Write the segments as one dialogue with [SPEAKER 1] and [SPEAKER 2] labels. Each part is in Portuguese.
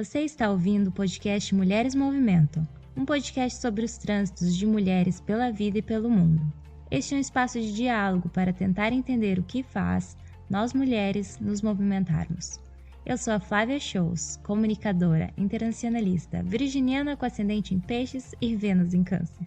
[SPEAKER 1] Você está ouvindo o podcast Mulheres Movimento, um podcast sobre os trânsitos de mulheres pela vida e pelo mundo. Este é um espaço de diálogo para tentar entender o que faz nós mulheres nos movimentarmos. Eu sou a Flávia Shows, comunicadora, internacionalista, virginiana com ascendente em peixes e Vênus em câncer.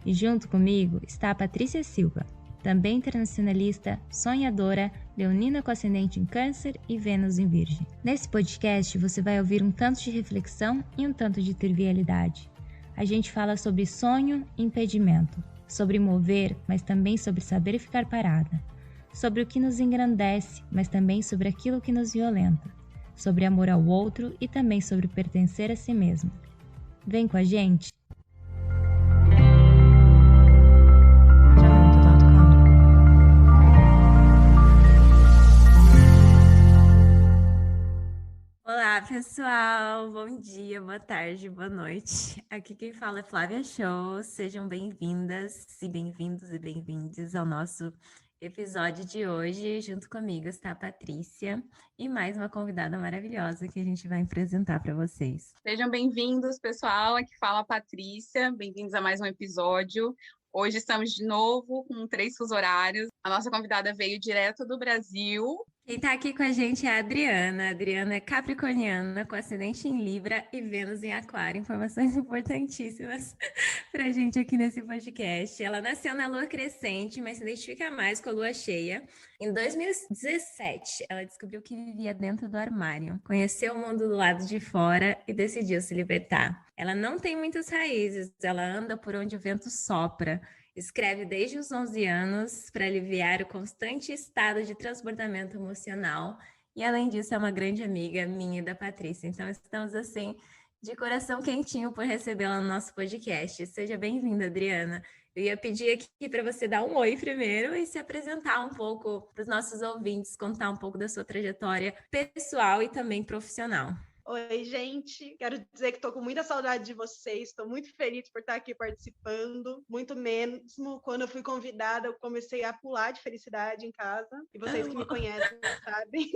[SPEAKER 1] E junto comigo está a Patrícia Silva, também internacionalista, sonhadora, leonina com ascendente em câncer e Vênus em virgem. Nesse podcast você vai ouvir um tanto de reflexão e um tanto de trivialidade. A gente fala sobre sonho e impedimento, sobre mover, mas também sobre saber ficar parada, sobre o que nos engrandece, mas também sobre aquilo que nos violenta, sobre amor ao outro e também sobre pertencer a si mesmo. Vem com a gente! Olá, pessoal! Bom dia, boa tarde, boa noite. Aqui quem fala é Flávia Show. Sejam bem-vindas e bem-vindos ao nosso episódio de hoje. Junto comigo está a Patrícia e mais uma convidada maravilhosa que a gente vai apresentar para vocês.
[SPEAKER 2] Sejam bem-vindos, pessoal. Aqui fala a Patrícia. Bem-vindos a mais um episódio. Hoje estamos de novo com 3 fusos horários. A nossa convidada veio direto do Brasil.
[SPEAKER 1] Quem está aqui com a gente é a Adriana. A Adriana é capricorniana, com ascendente em Libra e Vênus em Aquário. Informações importantíssimas para a gente aqui nesse podcast. Ela nasceu na lua crescente, mas se identifica mais com a lua cheia. Em 2017, ela descobriu que vivia dentro do armário, conheceu o mundo do lado de fora e decidiu se libertar. Ela não tem muitas raízes, ela anda por onde o vento sopra. Escreve desde os 11 anos para aliviar o constante estado de transbordamento emocional e, além disso, é uma grande amiga minha e da Patrícia. Então, estamos, assim, de coração quentinho por recebê-la no nosso podcast. Seja bem-vinda, Adriana. Eu ia pedir aqui para você dar um oi primeiro e se apresentar um pouco para os nossos ouvintes, contar um pouco da sua trajetória pessoal e também profissional.
[SPEAKER 3] Oi, gente. Quero dizer que estou com muita saudade de vocês. Estou muito feliz por estar aqui participando. Muito mesmo. Quando eu fui convidada, eu comecei a pular de felicidade em casa. E vocês que me conhecem sabem.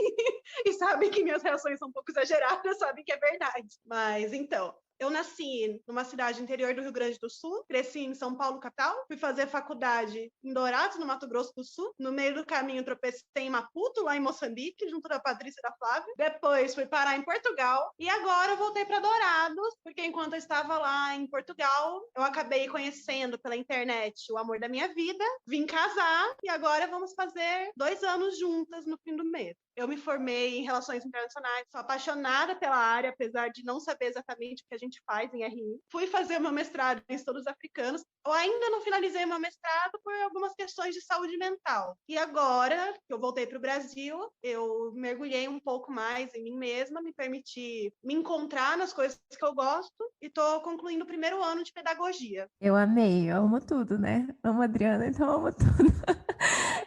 [SPEAKER 3] E sabem que minhas reações são um pouco exageradas, sabem que é verdade. Mas então, eu nasci numa cidade interior do Rio Grande do Sul, cresci em São Paulo, capital, fui fazer faculdade em Dourados, no Mato Grosso do Sul. No meio do caminho, tropecei em Maputo, lá em Moçambique, junto da Patrícia e da Flávia. Depois fui parar em Portugal e agora eu voltei para Dourados, porque enquanto eu estava lá em Portugal, eu acabei conhecendo pela internet o amor da minha vida, vim casar e agora vamos fazer 2 anos juntas no fim do mês. Eu me formei em Relações Internacionais, sou apaixonada pela área, apesar de não saber exatamente o que a gente faz em RI. Fui fazer o meu mestrado em Estudos Africanos. Eu ainda não finalizei meu mestrado por algumas questões de saúde mental. E agora que eu voltei para o Brasil, eu mergulhei um pouco mais em mim mesma, me permiti me encontrar nas coisas que eu gosto e estou concluindo o 1º ano de pedagogia.
[SPEAKER 1] Eu amei, eu amo tudo, né? Amo a Adriana, então amo tudo.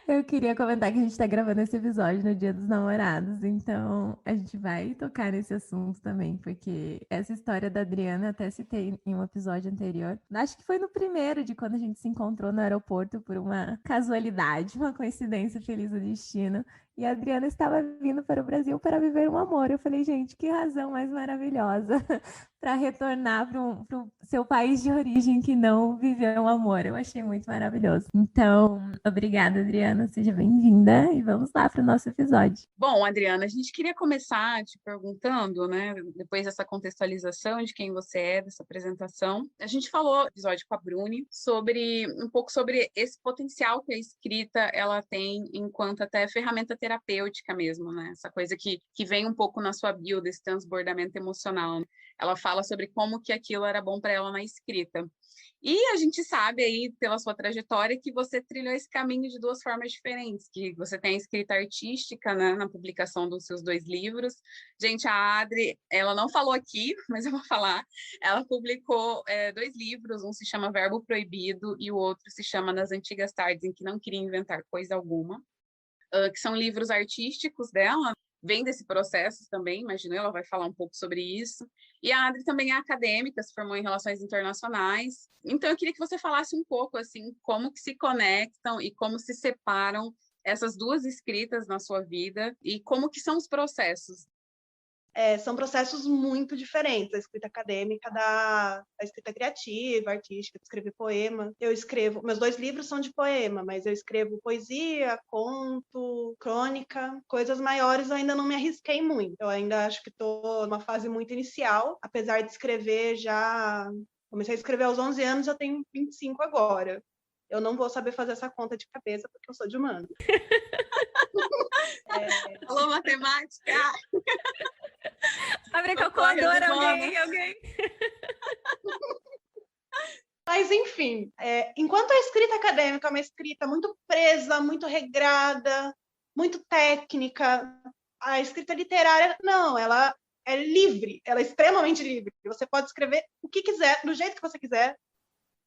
[SPEAKER 1] Eu queria comentar que a gente está gravando esse episódio no Dia dos Namorados, então a gente vai tocar nesse assunto também, porque essa história da Adriana eu até citei em um episódio anterior. Acho que foi no primeiro, de quando a gente se encontrou no aeroporto por uma casualidade, uma coincidência feliz do destino. E a Adriana estava vindo para o Brasil para viver um amor. Eu falei, gente, que razão mais maravilhosa para retornar para o seu país de origem que não viveu um amor. Eu achei muito maravilhoso. Então, obrigada, Adriana. Seja bem-vinda e vamos lá para o nosso episódio.
[SPEAKER 2] Bom, Adriana, a gente queria começar te perguntando, né, depois dessa contextualização de quem você é, dessa apresentação. A gente falou no episódio com a Bruni um pouco sobre esse potencial que a escrita ela tem enquanto até ferramenta terapêutica mesmo, né? Essa coisa que vem um pouco na sua bio desse transbordamento emocional, né? Ela fala sobre como que aquilo era bom para ela na escrita. E a gente sabe aí, pela sua trajetória, que você trilhou esse caminho de 2 formas diferentes, que você tem a escrita artística, né, na publicação dos seus 2 livros. Gente, a Adri, ela não falou aqui, mas eu vou falar, ela publicou 2 livros, um se chama Verbo Proibido e o outro se chama Nas Antigas Tardes, em que não queria inventar coisa alguma, que são livros artísticos dela, vem desse processo também, imagino, ela vai falar um pouco sobre isso. E a Adri também é acadêmica, se formou em Relações Internacionais. Então, eu queria que você falasse um pouco, assim, como que se conectam e como se separam essas 2 escritas na sua vida e como que são os processos.
[SPEAKER 3] São processos muito diferentes, a escrita acadêmica da escrita criativa, artística, de escrever poema. Eu escrevo, meus 2 livros são de poema, mas eu escrevo poesia, conto, crônica, coisas maiores eu ainda não me arrisquei muito. Eu ainda acho que estou numa fase muito inicial, apesar de escrever já... Comecei a escrever aos 11 anos, eu tenho 25 agora. Eu não vou saber fazer essa conta de cabeça, porque eu sou de humanas.
[SPEAKER 2] Alô, matemática!
[SPEAKER 1] Abre a calculadora, alguém.
[SPEAKER 3] Mas, enfim, enquanto a escrita acadêmica é uma escrita muito presa, muito regrada, muito técnica, a escrita literária, não, ela é livre, ela é extremamente livre. Você pode escrever o que quiser, do jeito que você quiser,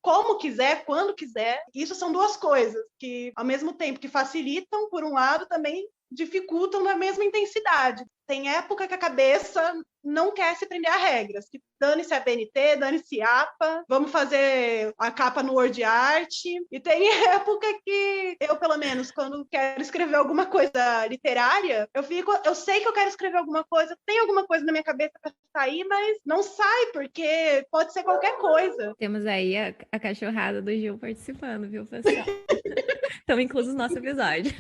[SPEAKER 3] como quiser, quando quiser. Isso são 2 coisas que, ao mesmo tempo que facilitam, por um lado, também dificultam na mesma intensidade. Tem época que a cabeça não quer se prender a regras, que dane-se a BNT, dane-se APA, vamos fazer a capa no Word Art. E tem época que eu, pelo menos, quando quero escrever alguma coisa literária, eu sei que eu quero escrever alguma coisa, tem alguma coisa na minha cabeça para sair, mas não sai, porque pode ser qualquer coisa.
[SPEAKER 1] Temos aí a cachorrada do Gil participando, viu, pessoal? Estão inclusos no nosso episódio.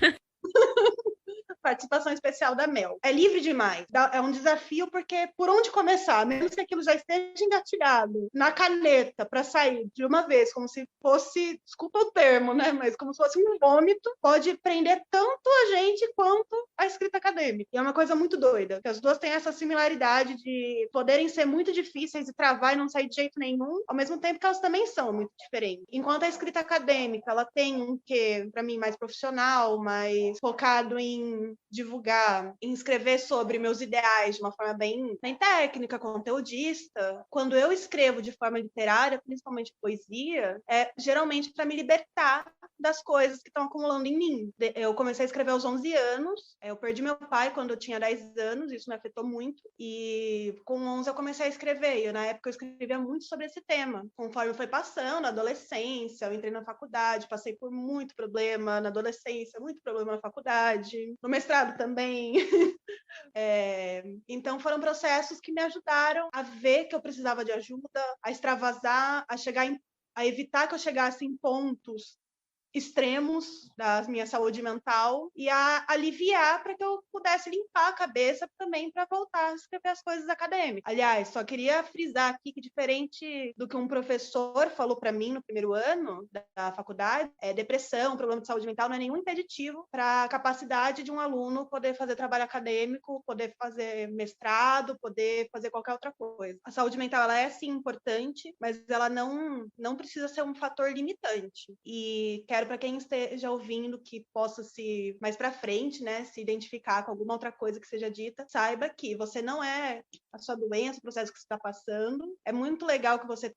[SPEAKER 3] Participação especial da Mel. É livre demais. É um desafio, porque por onde começar? Mesmo que aquilo já esteja engatilhado na caneta para sair de uma vez, como se fosse, desculpa o termo, né? Mas como se fosse um vômito, pode prender tanto a gente quanto a escrita acadêmica. E é uma coisa muito doida, que as 2 têm essa similaridade de poderem ser muito difíceis e travar e não sair de jeito nenhum, ao mesmo tempo que elas também são muito diferentes. Enquanto a escrita acadêmica, ela tem um quê, para mim, mais profissional, mais focado em divulgar, em escrever sobre meus ideais de uma forma bem técnica, conteudista. Quando eu escrevo de forma literária, principalmente poesia, é geralmente para me libertar das coisas que estão acumulando em mim. Eu comecei a escrever aos 11 anos, eu perdi meu pai quando eu tinha 10 anos, isso me afetou muito, e com 11 eu comecei a escrever, e na época eu escrevia muito sobre esse tema. Conforme foi passando, na adolescência, eu entrei na faculdade, passei por muito problema na adolescência, muito problema na faculdade, no mestrado também. Então foram processos que me ajudaram a ver que eu precisava de ajuda, a extravasar, a evitar que eu chegasse em pontos extremos da minha saúde mental e a aliviar para que eu pudesse limpar a cabeça também para voltar a escrever as coisas acadêmicas. Aliás, só queria frisar aqui que, diferente do que um professor falou para mim no primeiro ano da faculdade, depressão, problema de saúde mental não é nenhum impeditivo para a capacidade de um aluno poder fazer trabalho acadêmico, poder fazer mestrado, poder fazer qualquer outra coisa. A saúde mental, ela é sim importante, mas ela não precisa ser um fator limitante. E quero para quem esteja ouvindo que possa mais para frente, né, se identificar com alguma outra coisa que seja dita, saiba que você não é a sua doença, o processo que você está passando. É muito legal que você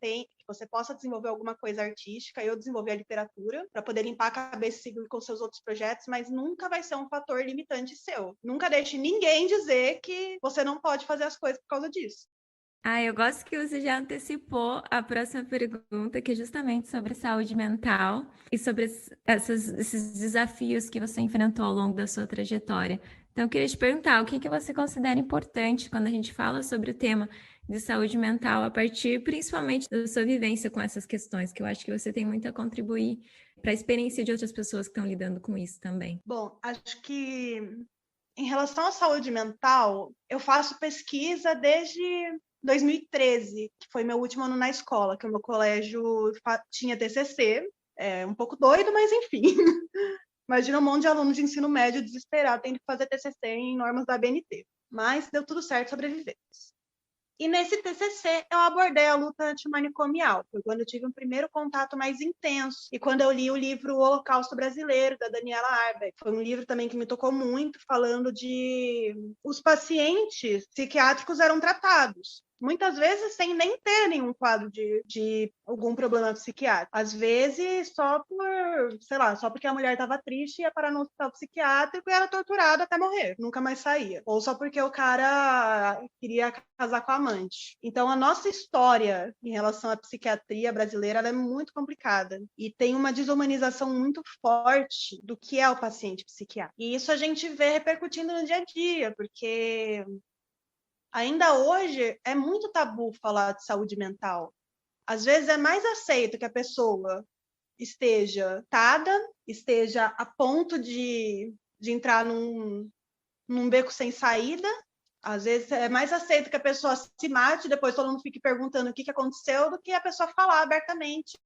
[SPEAKER 3] possa desenvolver alguma coisa artística. Eu desenvolvi a literatura para poder limpar a cabeça e seguir com seus outros projetos, mas nunca vai ser um fator limitante seu. Nunca deixe ninguém dizer que você não pode fazer as coisas por causa disso.
[SPEAKER 1] Eu gosto que você já antecipou a próxima pergunta, que é justamente sobre saúde mental e sobre esses desafios que você enfrentou ao longo da sua trajetória. Então, eu queria te perguntar, o que você considera importante quando a gente fala sobre o tema de saúde mental, a partir principalmente da sua vivência com essas questões, que eu acho que você tem muito a contribuir para a experiência de outras pessoas que estão lidando com isso também.
[SPEAKER 3] Bom, acho que em relação à saúde mental, eu faço pesquisa desde 2013, que foi meu último ano na escola, que o meu colégio tinha TCC, um pouco doido, mas enfim. Imagina um monte de alunos de ensino médio desesperado tendo que fazer TCC em normas da BNT. Mas deu tudo certo, sobrevivemos. E nesse TCC eu abordei a luta antimanicomial, foi quando eu tive um primeiro contato mais intenso. E quando eu li o livro O Holocausto Brasileiro, da Daniela Arbeck. Foi um livro também que me tocou muito, falando de os pacientes psiquiátricos eram tratados. Muitas vezes sem nem ter nenhum quadro de algum problema psiquiátrico. Às vezes só porque a mulher estava triste, ia parar no hospital psiquiátrico e era torturada até morrer, nunca mais saía. Ou só porque o cara queria casar com a amante. Então, a nossa história em relação à psiquiatria brasileira, ela é muito complicada. E tem uma desumanização muito forte do que é o paciente psiquiátrico. E isso a gente vê repercutindo no dia a dia, porque Ainda hoje é muito tabu falar de saúde mental. Às vezes é mais aceito que a pessoa esteja tratada, esteja a ponto de entrar num beco sem saída. Às vezes é mais aceito que a pessoa se mate, depois todo mundo fique perguntando o que aconteceu, do que a pessoa falar abertamente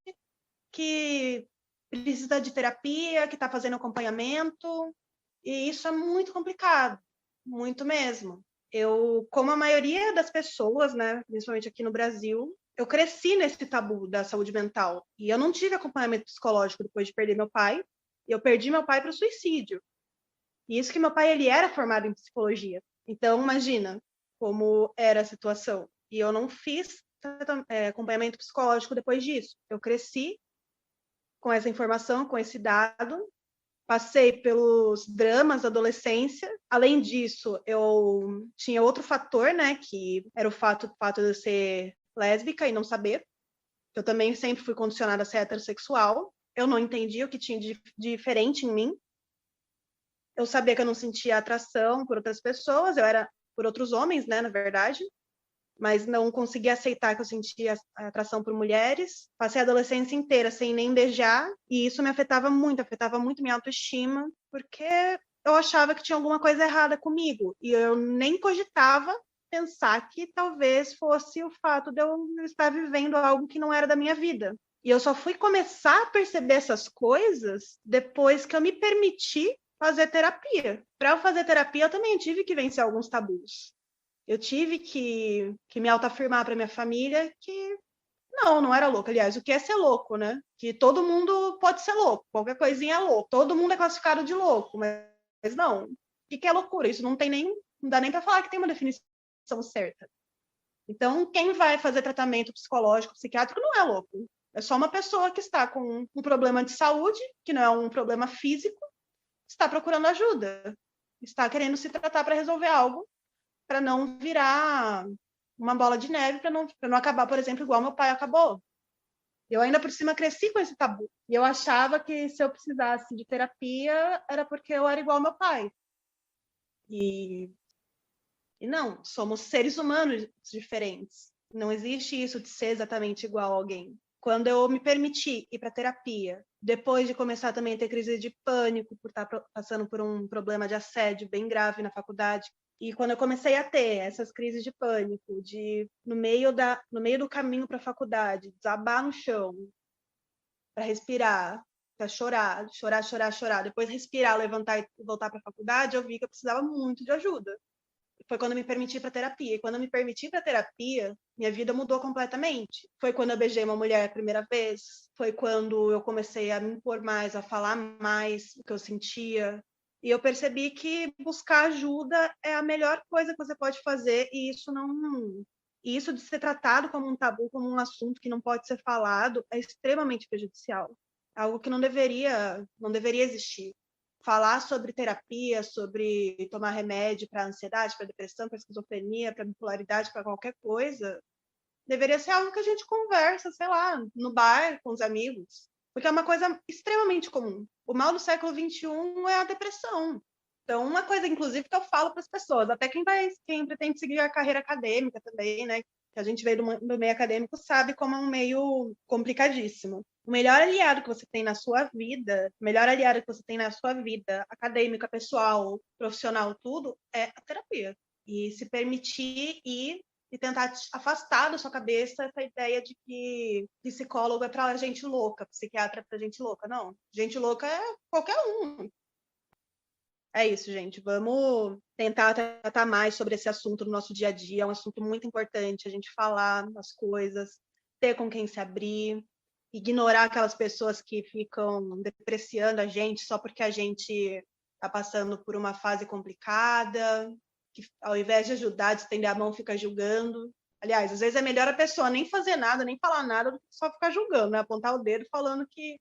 [SPEAKER 3] que precisa de terapia, que está fazendo acompanhamento. E isso é muito complicado, muito mesmo. Eu, como a maioria das pessoas, né, principalmente aqui no Brasil, eu cresci nesse tabu da saúde mental. E eu não tive acompanhamento psicológico depois de perder meu pai. Eu perdi meu pai para o suicídio. E isso que meu pai ele era formado em psicologia. Então, imagina como era a situação. E eu não fiz acompanhamento psicológico depois disso. Eu cresci com essa informação, com esse dado, passei pelos dramas da adolescência. Além disso, eu tinha outro fator, né, que era o fato de eu ser lésbica e não saber. Eu também sempre fui condicionada a ser heterossexual. Eu não entendia o que tinha de diferente em mim. Eu sabia que eu não sentia atração por outras pessoas, eu era por outros homens, né, na verdade, mas não conseguia aceitar que eu sentia atração por mulheres. Passei a adolescência inteira sem nem beijar, e isso me afetava muito minha autoestima, porque eu achava que tinha alguma coisa errada comigo, e eu nem cogitava pensar que talvez fosse o fato de eu estar vivendo algo que não era da minha vida. E eu só fui começar a perceber essas coisas depois que eu me permiti fazer terapia. Para eu fazer terapia, eu também tive que vencer alguns tabus. Eu tive que me autoafirmar para minha família que não era louco. Aliás, o que é ser louco, né? Que todo mundo pode ser louco, qualquer coisinha é louco. Todo mundo é classificado de louco, mas não. O que é loucura? Isso não dá nem para falar que tem uma definição certa. Então, quem vai fazer tratamento psicológico, psiquiátrico, não é louco. É só uma pessoa que está com um problema de saúde, que não é um problema físico, está procurando ajuda, está querendo se tratar para resolver algo, para não virar uma bola de neve, para não acabar, por exemplo, igual meu pai acabou. Eu ainda por cima cresci com esse tabu. E eu achava que se eu precisasse de terapia era porque eu era igual ao meu pai. E não, somos seres humanos diferentes. Não existe isso de ser exatamente igual a alguém. Quando eu me permiti ir para terapia, depois de começar também a ter crise de pânico, por estar passando por um problema de assédio bem grave na faculdade, e quando eu comecei a ter essas crises de pânico, de no meio do caminho para a faculdade, desabar no chão, para respirar, para chorar, depois respirar, levantar e voltar para a faculdade, eu vi que eu precisava muito de ajuda. Foi quando eu me permiti para terapia. E quando eu me permiti para terapia, minha vida mudou completamente. Foi quando eu beijei uma mulher a primeira vez. Foi quando eu comecei a me impor mais, a falar mais o que eu sentia. E eu percebi que buscar ajuda é a melhor coisa que você pode fazer. E isso de ser tratado como um tabu, como um assunto que não pode ser falado, é extremamente prejudicial. Algo que não deveria existir. Falar sobre terapia, sobre tomar remédio para ansiedade, para depressão, para esquizofrenia, para bipolaridade, para qualquer coisa, deveria ser algo que a gente conversa, sei lá, no bar com os amigos, porque é uma coisa extremamente comum. O mal do século XXI é a depressão. Então, uma coisa, inclusive, que eu falo para as pessoas, até quem pretende seguir a carreira acadêmica também, né? Que a gente veio do meio acadêmico sabe como é um meio complicadíssimo. O melhor aliado que você tem na sua vida, acadêmica, pessoal, profissional, tudo, é a terapia. E se permitir ir e tentar afastar da sua cabeça essa ideia de que psicólogo é para gente louca, psiquiatra é para gente louca. Não, gente louca é qualquer um. É isso, gente. Vamos tentar tratar mais sobre esse assunto no nosso dia a dia. É um assunto muito importante, a gente falar as coisas, ter com quem se abrir, ignorar aquelas pessoas que ficam depreciando a gente só porque a gente está passando por uma fase complicada, que ao invés de ajudar, de estender a mão, fica julgando. Aliás, às vezes é melhor a pessoa nem fazer nada, nem falar nada, do que só ficar julgando, né? Apontar o dedo falando que,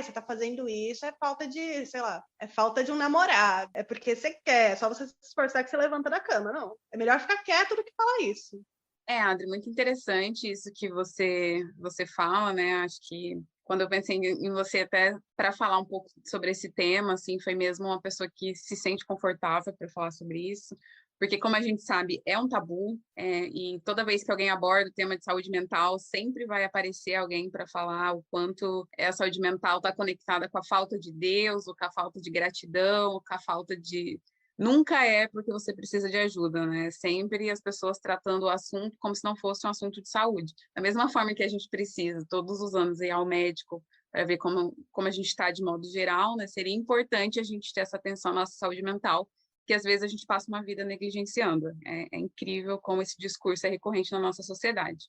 [SPEAKER 3] você tá fazendo isso, é falta de, sei lá, é falta de um namorado, é porque você quer, é só você se esforçar que você levanta da cama. Não, é melhor ficar quieto do que falar isso.
[SPEAKER 2] Adri, muito interessante isso que você fala, né? Acho que quando eu pensei em você até para falar um pouco sobre esse tema, assim, foi mesmo uma pessoa que se sente confortável para falar sobre isso, porque, como a gente sabe, é um tabu, e toda vez que alguém aborda o tema de saúde mental, sempre vai aparecer alguém para falar o quanto a saúde mental está conectada com a falta de Deus, ou com a falta de gratidão, ou com a falta de... Nunca é porque você precisa de ajuda, né? Sempre as pessoas tratando o assunto como se não fosse um assunto de saúde. Da mesma forma que a gente precisa, todos os anos, ir ao médico para ver como a gente está de modo geral, né? Seria importante a gente ter essa atenção à nossa saúde mental, que às vezes a gente passa uma vida negligenciando. É incrível como esse discurso é recorrente na nossa sociedade.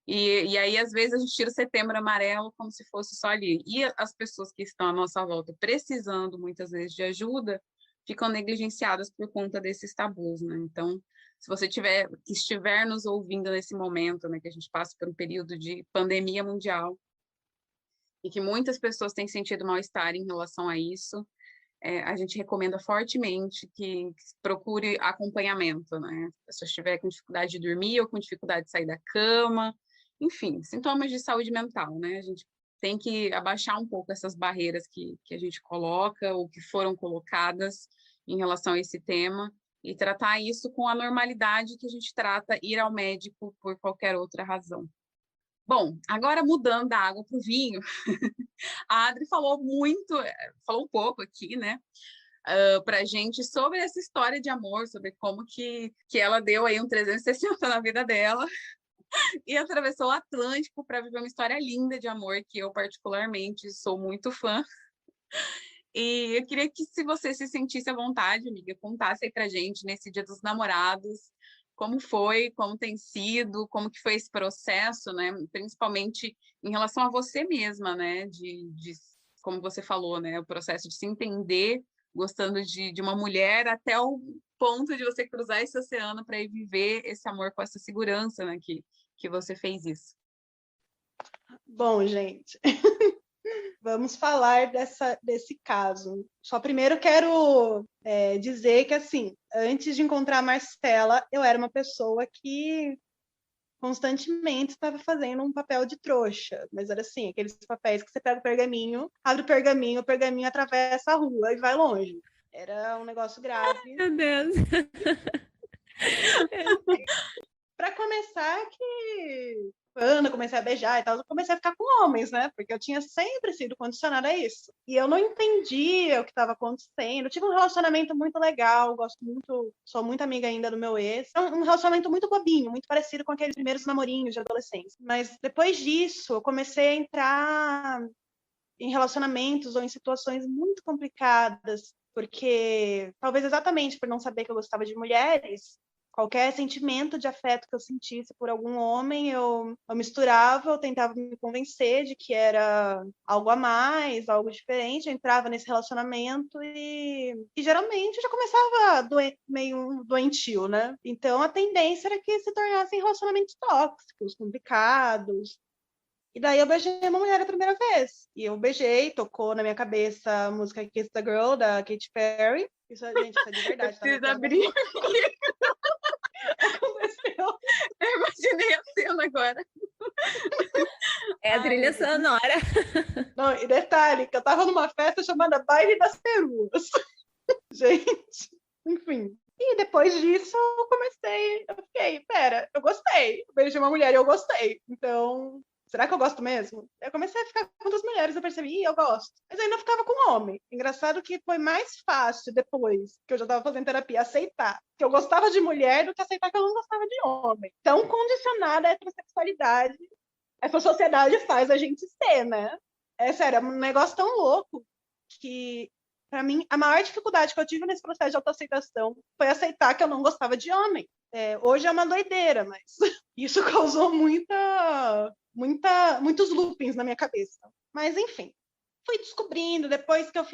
[SPEAKER 2] E aí, às vezes, a gente tira o Setembro Amarelo como se fosse só ali. E as pessoas que estão à nossa volta precisando, muitas vezes, de ajuda, ficam negligenciadas por conta desses tabus, né? Então, se você estiver nos ouvindo nesse momento, né, que a gente passa por um período de pandemia mundial, e que muitas pessoas têm sentido mal-estar em relação a isso, a gente recomenda fortemente que procure acompanhamento, né? Se a pessoa estiver com dificuldade de dormir ou com dificuldade de sair da cama, enfim, sintomas de saúde mental, né? A gente tem que abaixar um pouco essas barreiras que a gente coloca ou que foram colocadas em relação a esse tema e tratar isso com a normalidade que a gente trata ir ao médico por qualquer outra razão. Bom, agora mudando da água para o vinho, a Adri falou um pouco aqui, né, para a gente sobre essa história de amor, sobre como que ela deu aí um 360 na vida dela e atravessou o Atlântico para viver uma história linda de amor, que eu particularmente sou muito fã. E eu queria que, se você se sentisse à vontade, amiga, contasse aí pra gente, nesse Dia dos Namorados, como foi, como tem sido, como que foi esse processo, né? Principalmente em relação a você mesma, né? Como você falou, né? O processo de se entender, gostando de uma mulher, até o ponto de você cruzar esse oceano para ir viver esse amor com essa segurança, né? Que você fez isso.
[SPEAKER 3] Bom, gente, vamos falar desse caso. Só primeiro quero dizer que, assim, antes de encontrar a Marcela, eu era uma pessoa que constantemente estava fazendo um papel de trouxa. Mas era assim, aqueles papéis que você pega o pergaminho, abre o pergaminho atravessa a rua e vai longe. Era um negócio grave.
[SPEAKER 1] Meu Deus!
[SPEAKER 3] Para começar, que quando eu comecei a beijar e tal, eu comecei a ficar com homens, né? Porque eu tinha sempre sido condicionada a isso. E eu não entendia o que estava acontecendo. Eu tive um relacionamento muito legal, sou muito amiga ainda do meu ex. Um relacionamento muito bobinho, muito parecido com aqueles primeiros namorinhos de adolescência. Mas depois disso, eu comecei a entrar em relacionamentos ou em situações muito complicadas, porque talvez exatamente por não saber que eu gostava de mulheres, qualquer sentimento de afeto que eu sentisse por algum homem, eu misturava, eu tentava me convencer de que era algo a mais, algo diferente. Eu entrava nesse relacionamento e geralmente já começava meio doentio, né? Então a tendência era que se tornassem relacionamentos tóxicos, complicados. E daí eu beijei uma mulher a primeira vez. E eu beijei, tocou na minha cabeça a música Kiss the Girl, da Katy Perry. Isso, gente, isso é de verdade.
[SPEAKER 2] Eu preciso abrir.
[SPEAKER 3] Aconteceu.
[SPEAKER 2] Eu imaginei a cena agora.
[SPEAKER 1] É a trilha sonora.
[SPEAKER 3] Não, e detalhe, que eu tava numa festa chamada Baile das Peruas. Gente, enfim. E depois disso, eu fiquei, pera, eu gostei. Eu beijei uma mulher e eu gostei. Então, será que eu gosto mesmo? Eu comecei a ficar com outras mulheres, eu percebi, eu gosto. Mas eu ainda ficava com homem. Engraçado que foi mais fácil depois, que eu já estava fazendo terapia, aceitar que eu gostava de mulher do que aceitar que eu não gostava de homem. Tão condicionada a heterossexualidade, essa sociedade faz a gente ser, né? É sério, é um negócio tão louco que, para mim, a maior dificuldade que eu tive nesse processo de autoaceitação foi aceitar que eu não gostava de homem. Hoje é uma doideira, mas isso causou muitos loopings na minha cabeça. Mas, enfim, fui descobrindo, depois que eu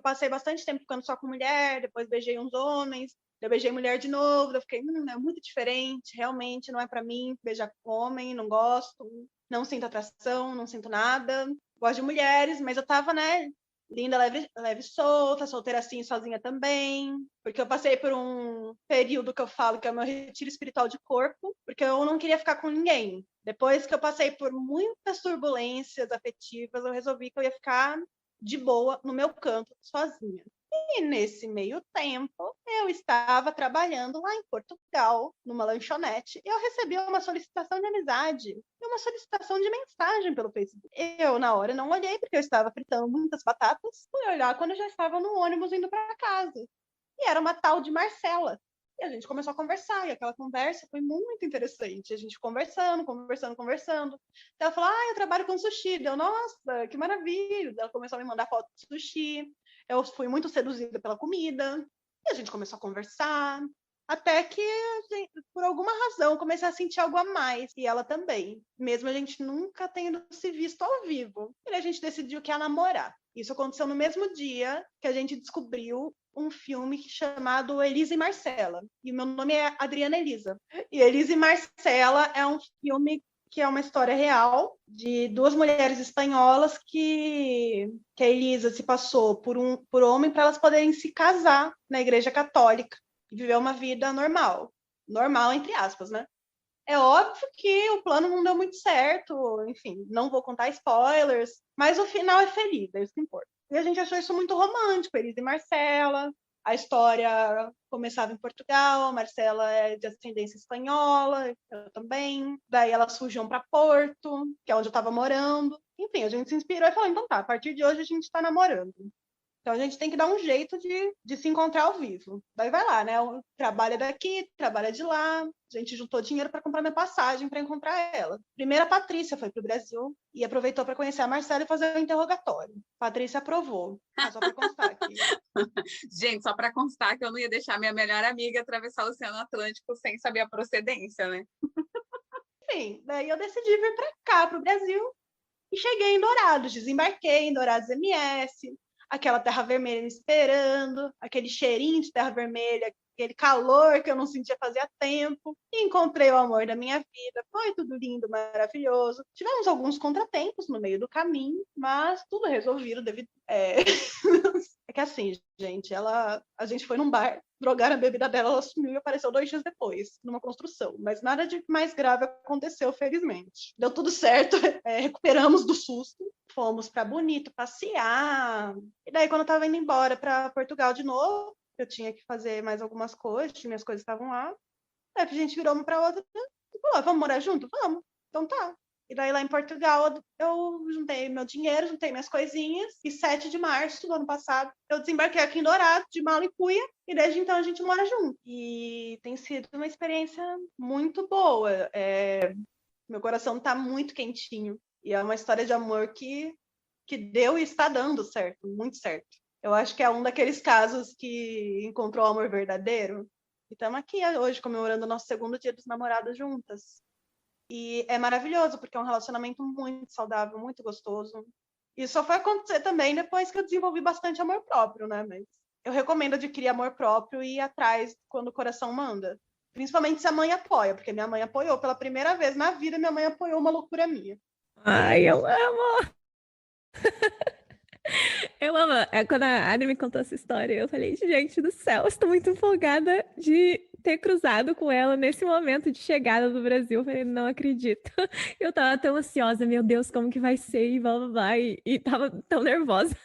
[SPEAKER 3] passei bastante tempo ficando só com mulher, depois beijei uns homens, eu beijei mulher de novo, eu fiquei, é muito diferente, realmente não é para mim beijar com homem, não gosto, não sinto atração, não sinto nada, gosto de mulheres, mas eu tava, né, linda, leve solta, solteira assim, sozinha também, porque eu passei por um período que eu falo que é o meu retiro espiritual de corpo, porque eu não queria ficar com ninguém. Depois que eu passei por muitas turbulências afetivas, eu resolvi que eu ia ficar de boa no meu canto, sozinha. E nesse meio tempo, eu estava trabalhando lá em Portugal, numa lanchonete, e eu recebi uma solicitação de amizade e uma solicitação de mensagem pelo Facebook. Eu, na hora, não olhei, porque eu estava fritando muitas batatas. Fui olhar quando eu já estava no ônibus indo para casa. E era uma tal de Marcela. E a gente começou a conversar, e aquela conversa foi muito interessante. A gente conversando. Ela falou, eu trabalho com sushi. Deu, nossa, que maravilha. Ela começou a me mandar foto de sushi. Eu fui muito seduzida pela comida. E a gente começou a conversar. Até que, por alguma razão, eu comecei a sentir algo a mais. E ela também. Mesmo a gente nunca tendo se visto ao vivo. E a gente decidiu que ia namorar. Isso aconteceu no mesmo dia que a gente descobriu um filme chamado Elisa e Marcela. E o meu nome é Adriana Elisa. E Elisa e Marcela é um filme que é uma história real de duas mulheres espanholas que a Elisa se passou por homem para elas poderem se casar na Igreja Católica e viver uma vida normal. Normal, entre aspas, né? É óbvio que o plano não deu muito certo, enfim, não vou contar spoilers, mas o final é feliz, é isso que importa. E a gente achou isso muito romântico, Elisa e Marcela. A história começava em Portugal, a Marcela é de ascendência espanhola, eu também. Daí elas fugiam para Porto, que é onde eu estava morando. Enfim, a gente se inspirou e falou, então tá, a partir de hoje a gente está namorando. Então a gente tem que dar um jeito de se encontrar ao vivo. Daí vai lá, né? Trabalha daqui, trabalha de lá. A gente juntou dinheiro para comprar minha passagem para encontrar ela. Primeiro a Patrícia foi para o Brasil e aproveitou para conhecer a Marcela e fazer o interrogatório. Patrícia aprovou. Só para constar aqui.
[SPEAKER 2] Gente, só para constar que eu não ia deixar minha melhor amiga atravessar o Oceano Atlântico sem saber a procedência, né?
[SPEAKER 3] Enfim, daí eu decidi vir para cá, para o Brasil, e cheguei em Dourados, desembarquei em Dourados MS, aquela terra vermelha me esperando, aquele cheirinho de terra vermelha, aquele calor que eu não sentia fazia tempo, e encontrei o amor da minha vida, foi tudo lindo, maravilhoso. Tivemos alguns contratempos no meio do caminho, mas tudo resolvido devido... É que assim, gente, a gente foi num bar, drogaram a bebida dela, ela sumiu e apareceu 2 dias depois, numa construção. Mas nada de mais grave aconteceu, felizmente. Deu tudo certo, recuperamos do susto, fomos para Bonito passear. E daí, quando eu tava indo embora para Portugal de novo, eu tinha que fazer mais algumas coisas, minhas coisas estavam lá. Aí a gente virou uma para outra e falou: vamos morar junto? Vamos. Então tá. E daí, lá em Portugal, eu juntei meu dinheiro, juntei minhas coisinhas, e 7 de março do ano passado, eu desembarquei aqui em Dourados, de mala e cuia, e desde então a gente mora junto. E tem sido uma experiência muito boa. Meu coração tá muito quentinho. E é uma história de amor que deu e está dando certo, muito certo. Eu acho que é um daqueles casos que encontrou o amor verdadeiro. E estamos aqui hoje comemorando o nosso 2º dia dos namorados juntas. E é maravilhoso, porque é um relacionamento muito saudável, muito gostoso. E só foi acontecer também depois que eu desenvolvi bastante amor próprio, né? Mas eu recomendo adquirir amor próprio e ir atrás quando o coração manda. Principalmente se a mãe apoia, porque minha mãe apoiou pela primeira vez na vida, minha mãe apoiou uma loucura minha.
[SPEAKER 1] Ai, eu amo! Eu amo. Quando a Adri me contou essa história, eu falei, gente do céu, eu estou muito empolgada de ter cruzado com ela nesse momento de chegada do Brasil. Eu falei, não acredito. Eu tava tão ansiosa, meu Deus, como que vai ser? E blá blá blá, e tava tão nervosa.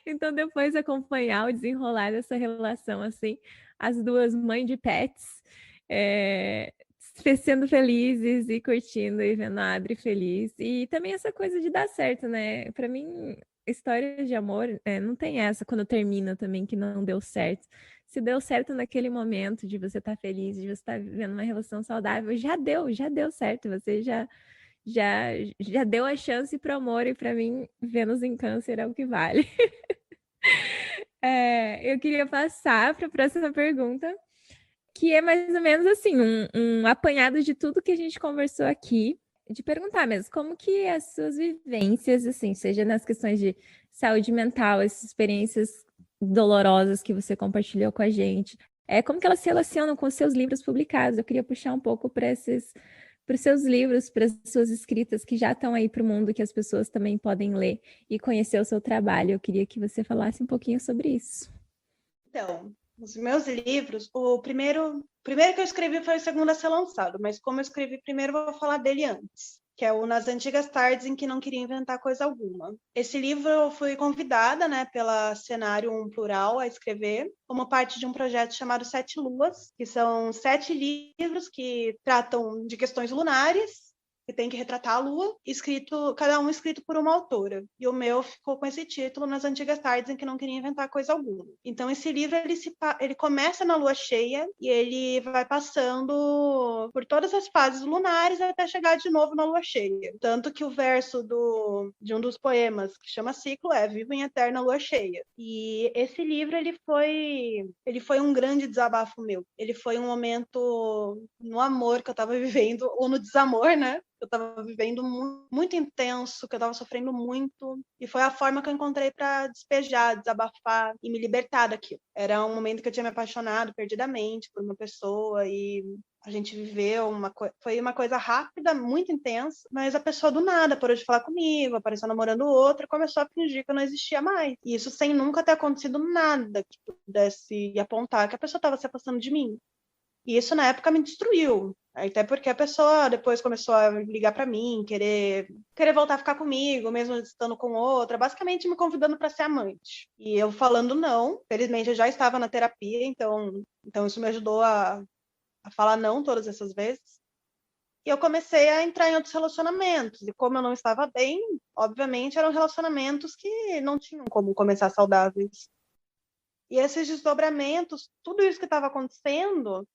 [SPEAKER 1] Então, depois de acompanhar o desenrolar dessa relação, assim, as duas mães de pets, sendo felizes e curtindo e vendo a Adri feliz. E também essa coisa de dar certo, né? Pra mim, história de amor, não tem essa quando termina também que não deu certo. Se deu certo naquele momento de você estar feliz, de você estar vivendo uma relação saudável, já deu certo. Você já deu a chance para o amor, e para mim, Vênus em Câncer é o que vale. Eu queria passar para a próxima pergunta, que é mais ou menos assim, um apanhado de tudo que a gente conversou aqui, de perguntar mesmo, como que as suas vivências, assim, seja nas questões de saúde mental, essas experiências dolorosas que você compartilhou com a gente, como que elas se relacionam com os seus livros publicados? Eu queria puxar um pouco para os seus livros, para as suas escritas que já estão aí para o mundo, que as pessoas também podem ler e conhecer o seu trabalho. Eu queria que você falasse um pouquinho sobre isso.
[SPEAKER 3] Então, os meus livros, o primeiro que eu escrevi foi o segundo a ser lançado, mas como eu escrevi primeiro, eu vou falar dele antes. que é o Nas Antigas Tardes em que Não Queria Inventar Coisa Alguma. Esse livro eu fui convidada, né, pela Cenário Plural a escrever, como parte de um projeto chamado Sete Luas, que são 7 livros que tratam de questões lunares, que tem que retratar a Lua, cada um escrito por uma autora. E o meu ficou com esse título, Nas Antigas Tardes em que Não Queria Inventar Coisa Alguma. Então, esse livro, ele começa na Lua cheia e ele vai passando por todas as fases lunares até chegar de novo na Lua cheia. Tanto que o verso de um dos poemas, que chama Ciclo, é Vivo em Eterna Lua Cheia. E esse livro, ele foi um grande desabafo meu. Ele foi um momento no amor que eu estava vivendo, ou no desamor, né? Eu estava vivendo muito intenso, que eu estava sofrendo muito, e foi a forma que eu encontrei para despejar, desabafar e me libertar daquilo. Era um momento que eu tinha me apaixonado perdidamente por uma pessoa e a gente viveu foi uma coisa rápida, muito intensa, mas a pessoa do nada parou de falar comigo, apareceu namorando outra e começou a fingir que eu não existia mais. E isso sem nunca ter acontecido nada que pudesse apontar que a pessoa estava se afastando de mim. E isso na época me destruiu. Até porque a pessoa depois começou a ligar para mim, querer voltar a ficar comigo, mesmo estando com outra, basicamente me convidando para ser amante. E eu falando não, felizmente eu já estava na terapia, então isso me ajudou a falar não todas essas vezes. E eu comecei a entrar em outros relacionamentos. E como eu não estava bem, obviamente eram relacionamentos que não tinham como começar saudáveis. E esses desdobramentos, tudo isso que estava acontecendo,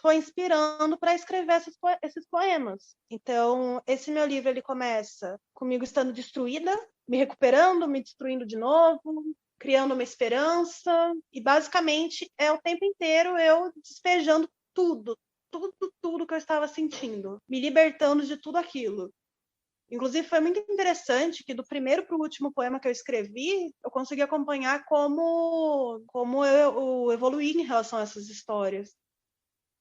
[SPEAKER 3] foi inspirando para escrever esses poemas. Então, esse meu livro ele começa comigo estando destruída, me recuperando, me destruindo de novo, criando uma esperança, e basicamente é o tempo inteiro eu despejando tudo que eu estava sentindo, me libertando de tudo aquilo. Inclusive, foi muito interessante que do primeiro para o último poema que eu escrevi, eu consegui acompanhar como eu evoluí em relação a essas histórias.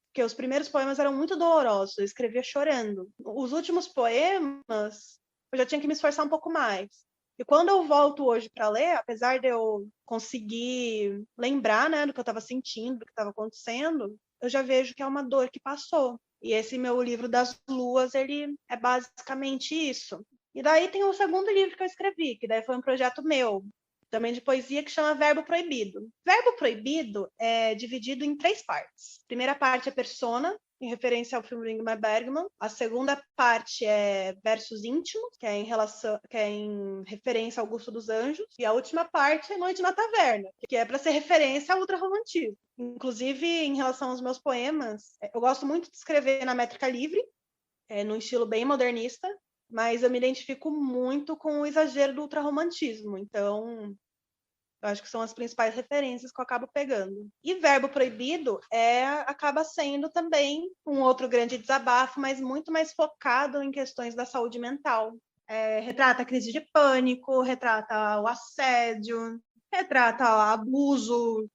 [SPEAKER 3] Porque os primeiros poemas eram muito dolorosos, eu escrevia chorando. Os últimos poemas, eu já tinha que me esforçar um pouco mais. E quando eu volto hoje para ler, apesar de eu conseguir lembrar, né, do que eu estava sentindo, do que estava acontecendo, eu já vejo que é uma dor que passou. E esse meu livro das luas, ele é basicamente isso. E daí tem o segundo livro que eu escrevi, que daí foi um projeto meu, também de poesia, que chama Verbo Proibido. Verbo Proibido é dividido em 3 partes. A primeira parte é Persona, em referência ao filme do Ingmar Bergman. A segunda parte é Versos Íntimos, que é em referência ao Augusto dos Anjos. E a última parte é Noite na Taverna, que é para ser referência ao ultrarromantismo. Inclusive, em relação aos meus poemas, eu gosto muito de escrever na métrica livre, num estilo bem modernista, mas eu me identifico muito com o exagero do ultrarromantismo. Então, eu acho que são as principais referências que eu acabo pegando. E Verbo Proibido acaba sendo também um outro grande desabafo, mas muito mais focado em questões da saúde mental. Retrata a crise de pânico, retrata o assédio, retrata o abuso,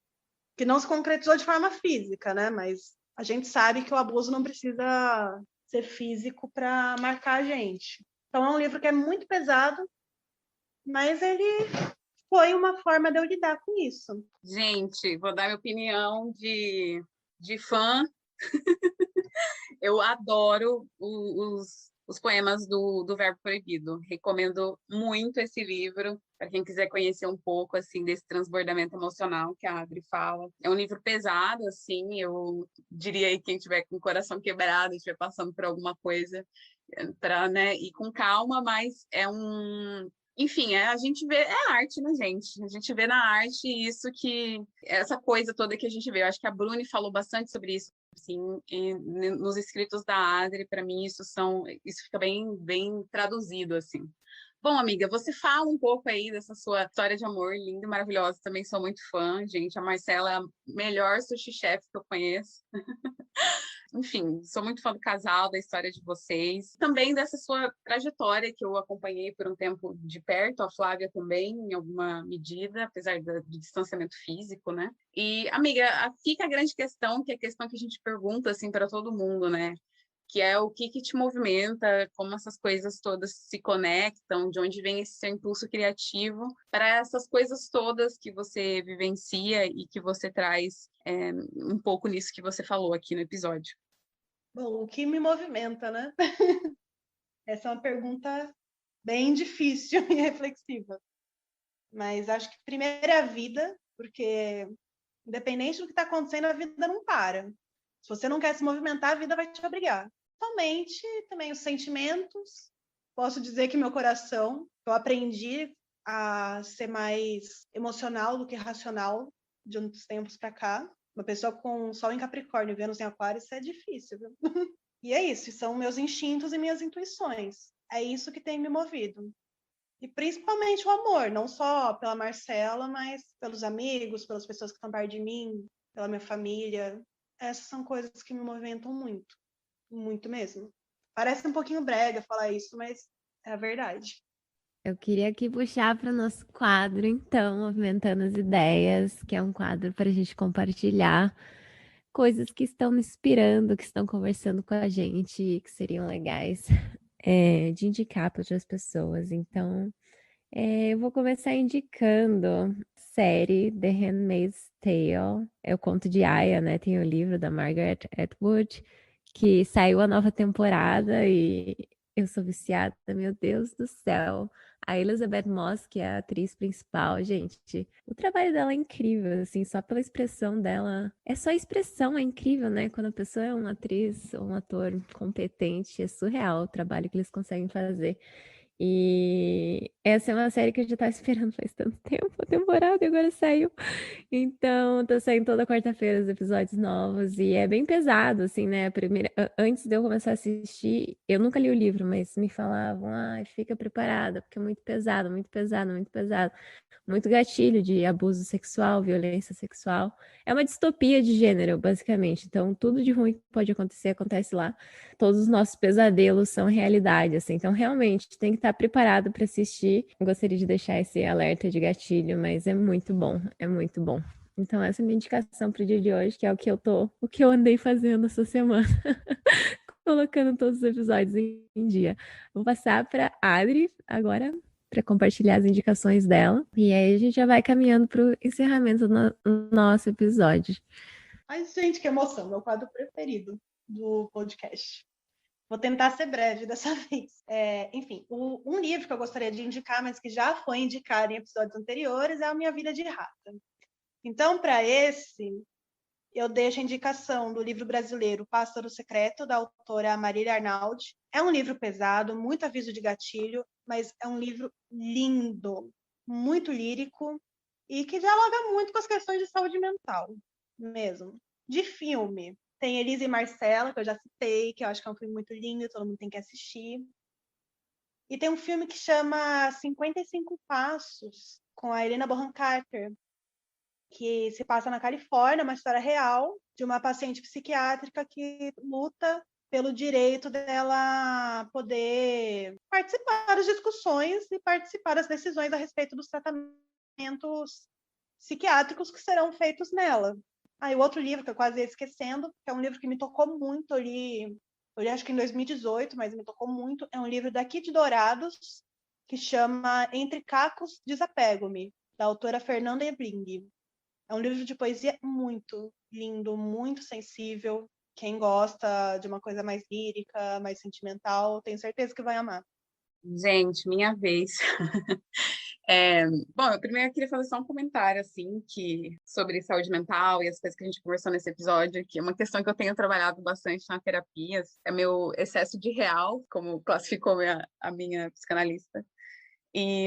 [SPEAKER 3] que não se concretizou de forma física, né? Mas a gente sabe que o abuso não precisa ser físico para marcar a gente. Então é um livro que é muito pesado, mas ele foi uma forma de eu lidar com isso.
[SPEAKER 2] Gente, vou dar minha opinião de fã. Eu adoro os poemas do Verbo Proibido. Recomendo muito esse livro para quem quiser conhecer um pouco assim desse transbordamento emocional que a Adri fala. É um livro pesado, assim, eu diria aí quem tiver com o coração quebrado, estiver passando por alguma coisa, para, né, ir com calma, mas é um enfim, a gente vê, é arte, né, gente? A gente vê na arte isso essa coisa toda que a gente vê. Eu acho que a Bruni falou bastante sobre isso, assim, nos escritos da Adri, para mim isso fica bem traduzido, assim. Bom, amiga, você fala um pouco aí dessa sua história de amor linda e maravilhosa, também sou muito fã, gente. A Marcela é a melhor sushi chef que eu conheço. Enfim, sou muito fã do casal, da história de vocês. Também dessa sua trajetória que eu acompanhei por um tempo de perto, a Flávia também, em alguma medida, apesar do distanciamento físico, né? E, amiga, fica a grande questão, que é a questão que a gente pergunta, assim, para todo mundo, né? Que é o que te movimenta, como essas coisas todas se conectam, de onde vem esse seu impulso criativo para essas coisas todas que você vivencia e que você traz um pouco nisso que você falou aqui no episódio.
[SPEAKER 3] Bom, o que me movimenta, né? Essa é uma pergunta bem difícil e reflexiva. Mas acho que primeiro é a vida, porque independente do que está acontecendo, a vida não para. Se você não quer se movimentar, a vida vai te obrigar. Somente também os sentimentos. Posso dizer que meu coração, eu aprendi a ser mais emocional do que racional de uns tempos para cá. Uma pessoa com Sol em Capricórnio, Vênus em Aquário, isso é difícil, viu? E é isso, são meus instintos e minhas intuições. É isso que tem me movido. E principalmente o amor, não só pela Marcela, mas pelos amigos, pelas pessoas que estão perto de mim, pela minha família. Essas são coisas que me movimentam muito, muito mesmo. Parece um pouquinho brega falar isso, mas é a verdade.
[SPEAKER 1] Eu queria aqui puxar para o nosso quadro, então, Movimentando as Ideias, que é um quadro para a gente compartilhar coisas que estão me inspirando, que estão conversando com a gente, que seriam legais de indicar para outras pessoas. Então, eu vou começar indicando a série The Handmaid's Tale. É o conto de Aya, né? Tem o livro da Margaret Atwood, que saiu a nova temporada e eu sou viciada, meu Deus do céu. A Elizabeth Moss, que é a atriz principal, gente, o trabalho dela é incrível, assim, só pela expressão dela. É só a expressão, é incrível, né? Quando a pessoa é uma atriz ou um ator competente, é surreal o trabalho que eles conseguem fazer. E essa é uma série que eu já tava esperando faz tanto tempo, a temporada, e agora saiu. Então, tá saindo toda quarta-feira os episódios novos e é bem pesado, assim, né? Antes de eu começar a assistir, eu nunca li o livro, mas me falavam, fica preparada, porque é muito pesado, muito pesado, muito pesado. Muito gatilho de abuso sexual, violência sexual. É uma distopia de gênero, basicamente. Então, tudo de ruim que pode acontecer, acontece lá. Todos os nossos pesadelos são realidade, assim. Então, realmente, tem que estar preparado para assistir. Eu gostaria de deixar esse alerta de gatilho, mas é muito bom, é muito bom. Então, essa é a minha indicação para o dia de hoje, que é o que eu andei fazendo essa semana. Colocando todos os episódios em dia. Vou passar para Adri agora para compartilhar as indicações dela. E aí a gente já vai caminhando para o encerramento do nosso episódio.
[SPEAKER 3] Mas, gente, que emoção, meu quadro preferido do podcast. Vou tentar ser breve dessa vez. Enfim, um livro que eu gostaria de indicar, mas que já foi indicado em episódios anteriores, é A Minha Vida de Rata. Então, para esse, eu deixo a indicação do livro brasileiro Pássaro Secreto, da autora Marília Arnaldi. É um livro pesado, muito aviso de gatilho, mas é um livro lindo, muito lírico e que dialoga muito com as questões de saúde mental, mesmo. De filme, tem Elisa e Marcela, que eu já citei, que eu acho que é um filme muito lindo, todo mundo tem que assistir. E tem um filme que chama 55 Passos, com a Helena Bonham Carter, que se passa na Califórnia, uma história real de uma paciente psiquiátrica que luta pelo direito dela poder participar das discussões e participar das decisões a respeito dos tratamentos psiquiátricos que serão feitos nela. E o outro livro que eu quase ia esquecendo, que é um livro que me tocou muito, eu li acho que em 2018, mas me tocou muito, é um livro da Kit Dourados, que chama Entre Cacos, Desapego-me, da autora Fernanda Ebling. É um livro de poesia muito lindo, muito sensível. Quem gosta de uma coisa mais lírica, mais sentimental, tenho certeza que vai amar.
[SPEAKER 2] Gente, minha vez. Bom, eu primeiro queria fazer só um comentário, assim, sobre saúde mental e as coisas que a gente conversou nesse episódio, que é uma questão que eu tenho trabalhado bastante na terapia, é meu excesso de real, como classificou a minha psicanalista. E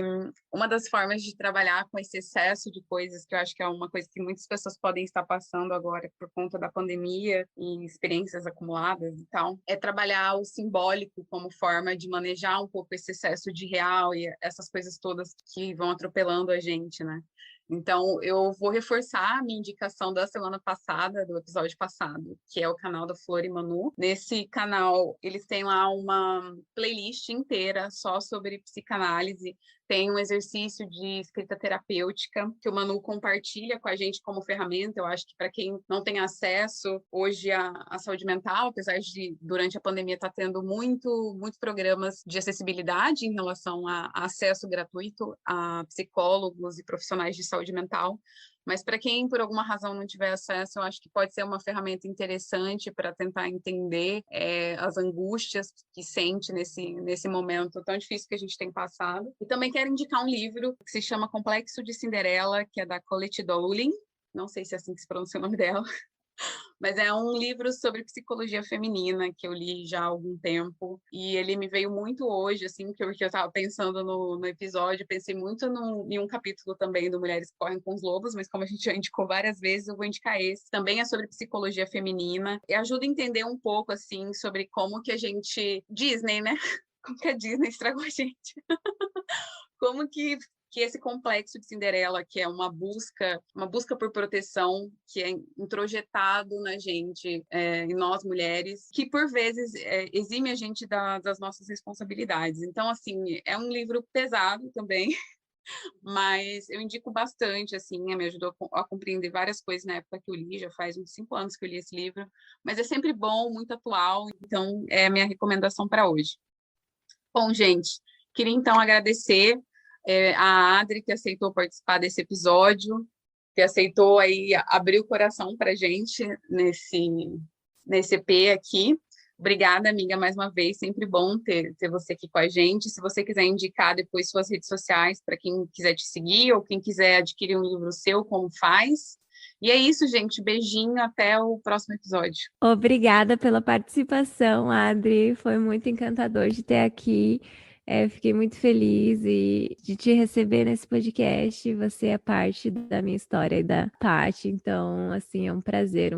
[SPEAKER 2] uma das formas de trabalhar com esse excesso de coisas, que eu acho que é uma coisa que muitas pessoas podem estar passando agora por conta da pandemia e experiências acumuladas e tal, é trabalhar o simbólico como forma de manejar um pouco esse excesso de real e essas coisas todas que vão atropelando a gente, né? Então, eu vou reforçar a minha indicação da semana passada, do episódio passado, que é o canal da Flor e Manu. Nesse canal, eles têm lá uma playlist inteira só sobre psicanálise. Tem um exercício de escrita terapêutica que o Manu compartilha com a gente como ferramenta. Eu acho que para quem não tem acesso hoje à saúde mental, apesar de durante a pandemia estar tendo muitos programas de acessibilidade em relação a acesso gratuito a psicólogos e profissionais de saúde mental, Mas para quem, por alguma razão, não tiver acesso, eu acho que pode ser uma ferramenta interessante para tentar entender as angústias que sente nesse momento tão difícil que a gente tem passado. E também quero indicar um livro que se chama Complexo de Cinderela, que é da Colette Dowling. Não sei se é assim que se pronuncia o nome dela. Mas é um livro sobre psicologia feminina que eu li já há algum tempo e ele me veio muito hoje, assim, porque eu estava pensando no episódio, pensei muito em um capítulo também do Mulheres que Correm com os Lobos, mas como a gente já indicou várias vezes, eu vou indicar esse. Também é sobre psicologia feminina e ajuda a entender um pouco, assim, sobre como que a gente... Disney, né? Como que a Disney estragou a gente. Como que esse complexo de Cinderela, que é uma busca por proteção, que é introjetado na gente, em nós mulheres, que por vezes exime a gente das nossas responsabilidades. Então, assim, é um livro pesado também, mas eu indico bastante, assim, me ajudou a compreender várias coisas na época que eu li, já faz uns 5 anos que eu li esse livro, mas é sempre bom, muito atual, então é a minha recomendação para hoje. Bom, gente, queria então agradecer a Adri, que aceitou participar desse episódio, que aceitou aí abrir o coração para a gente nesse EP aqui. Obrigada, amiga, mais uma vez. Sempre bom ter você aqui com a gente. Se você quiser indicar depois suas redes sociais para quem quiser te seguir ou quem quiser adquirir um livro seu, como faz. E é isso, gente. Beijinho, até o próximo episódio.
[SPEAKER 1] Obrigada pela participação, Adri. Foi muito encantador de ter aqui. Fiquei muito feliz de te receber nesse podcast. Você é parte da minha história e da Paty. Então, assim, é um prazer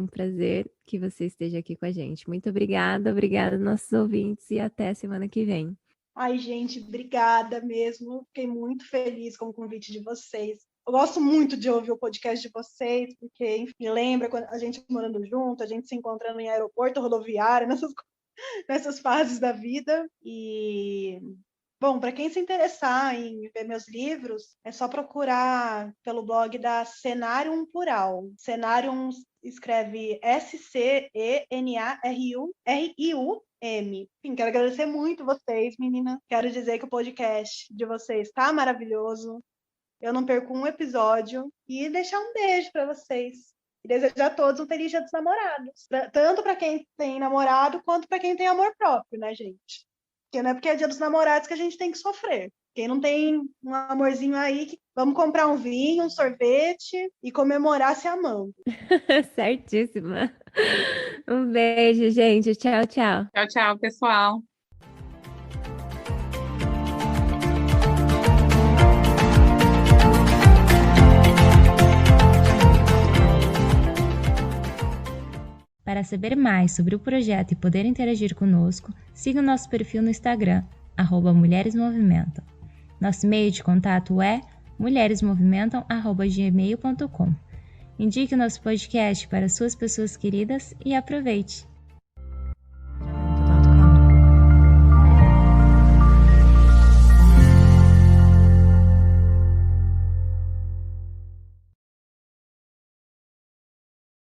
[SPEAKER 1] que você esteja aqui com a gente. Muito obrigada nossos ouvintes, e até semana que vem.
[SPEAKER 3] Ai, gente, obrigada mesmo. Fiquei muito feliz com o convite de vocês. Eu gosto muito de ouvir o podcast de vocês, porque, enfim, me lembra quando a gente morando junto, a gente se encontrando em aeroporto, rodoviária, nessas fases da vida. E, bom, para quem se interessar em ver meus livros, é só procurar pelo blog da Cenarium Plural. Cenarium escreve Cenarium. Enfim, quero agradecer muito vocês, meninas. Quero dizer que o podcast de vocês está maravilhoso. Eu não perco um episódio. E deixar um beijo para vocês. E desejar a todos um feliz Dia dos Namorados. Tanto para quem tem namorado, quanto para quem tem amor próprio, né, gente? Porque não é porque é Dia dos Namorados que a gente tem que sofrer. Quem não tem um amorzinho aí, vamos comprar um vinho, um sorvete e comemorar se amando.
[SPEAKER 1] Certíssima. Um beijo, gente. Tchau, tchau.
[SPEAKER 2] Tchau, tchau, pessoal.
[SPEAKER 1] Para saber mais sobre o projeto e poder interagir conosco, siga o nosso perfil no Instagram, @mulheresmovimentam. Nosso e-mail de contato é mulheresmovimentam@gmail.com. Indique o nosso podcast para suas pessoas queridas e aproveite!